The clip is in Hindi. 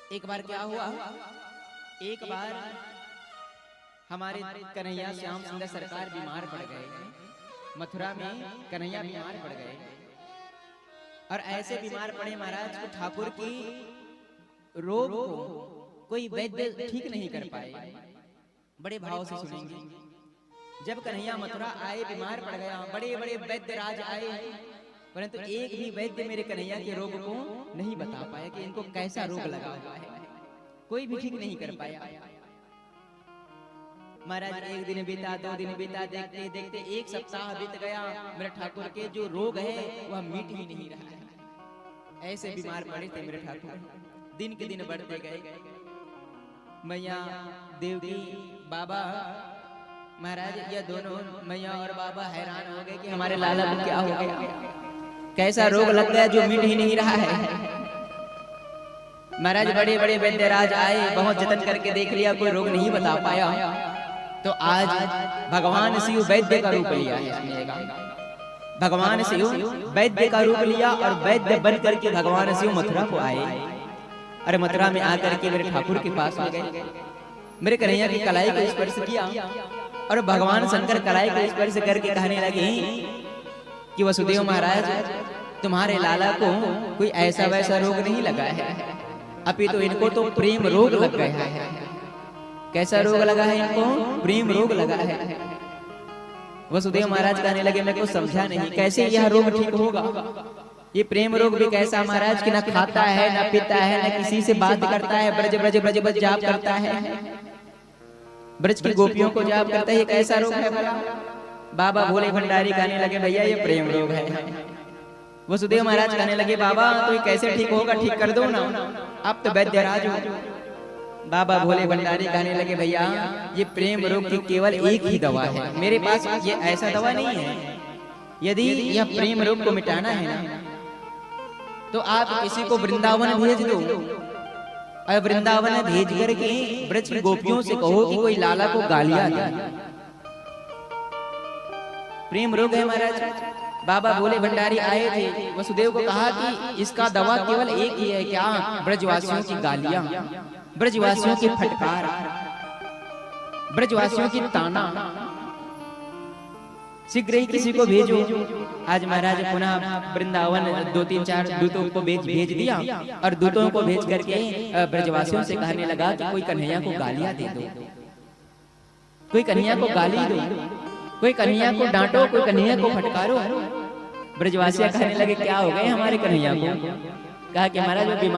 एक बार क्या हुआ, एक बार हमारे कन्हैया श्याम सुंदर सरकार बीमार पड़ गए। मथुरा में कन्हैया बीमार पड़ गए और ऐसे बीमार पड़े महाराज को ठाकुर की रोग को कोई वैद्य ठीक नहीं कर पाए। बड़े भाव से सुनेंगे। जब कन्हैया मथुरा आए, बीमार पड़ गया, बड़े बड़े वैद्य राज आए, परंतु एक भी वैद्य मेरे कन्हैया के रोग को नहीं बता पाया कि इनको कैसा रोग लगा हुआ है। कोई भी ठीक नहीं कर पाया। महाराज एक दिन बीता, 2 दिन बीता, देखते देखते 1 सप्ताह बीत गया। मेरे ठाकुर के जो रोग है वह मिट ही नहीं रहा है। ऐसे बीमार पड़े थे मेरे ठाकुर, दिन के दिन बढ़ते गए। मैया देवकी बाबा महाराज, ये दोनों मैया और बाबा हैरान हो गए कि हमारे लाला को क्या हो गया, कैसा रोग लग गया जो मिट ही नहीं रहा है। महाराज बड़े बड़े वैद्यराज आए, बहुत जतन करके देख लिया, कोई रोग नहीं बता पाया। तो आज भगवान शिव वैद्य का रूप लिया है। भगवान शिव वैद्य का रूप लिया और वैद्य बन करके भगवान शिव मथुरा को आए। अरे मथुरा में आकर के मेरे ठाकुर के पास में गए, मेरे कन्हैया की कलाई को स्पर्श किया और भगवान शंकर कलाई को स्पर्श करके कहने लगे कि वसुदेव महाराज, तुम्हारे लाला को कोई ऐसा वैसा रोग नहीं लगा है, अभी तो इनको तो प्रेम रोग लग गया है। कैसा रोग लगा है इनको? प्रेम रोग लगा है। वसुदेव महाराज कहने लगे, मैं कुछ समझा नहीं, कैसे यह रोग ठीक होगा? ये प्रेम रोग भी कैसा महाराज कि ना खाता है, ना पीता है, ना किसी से बात करता है, ब्रज ब्रज ब्रज ब्रज जाप करता है, ब्रज की गोपियों को जाप करता है। ये कैसा रोग है भला? बाबा भोले भंडारी कहने लगे, भैया ये प्रेम रोग है। वसुदेव महाराज कहने लगे, बाबा तो ये कैसे ठीक होगा, ठीक कर दो ना, आप तो वैद्यराज हो। बाबा भोले भंडारी कहने लगे, भैया ये प्रेम रोग की केवल एक ही दवा है, मेरे पास ये ऐसा दवा नहीं है। यदि यह प्रेम रोग को मिटाना है ना, तो आप किसी को वृंदावन भेज दो और वृंदावन भेज करके ब्रज की गोपियों से कहो कि कोई लाला को गालियां दे। प्रेम रोग है महाराज। बाबा भोले भंडारी आए थे, वसुदेव को कहा कि इसका दवा केवल एक ही है, क्या? ब्रजवासियों की गालियां, ब्रजवासियों की फटकार, ब्रजवासियों की ताना। शीघ्र ही किसी को भेजो। आज महाराज पुनः वृंदावन 2-3-4 दूतों को भेज दिया और दूतों को भेज करके ब्रजवासियों से कहने लगा कि कोई कन्हैया को गालियां दे दो, कोई कन्हैया को गाली दो, कोई कन्हैया को डांटो, कोई कन्हैया को फटकारो। ब्रजवासियां कहने लगे, क्या हो गए हमारे कन्हैया को? कहा कि महाराज वो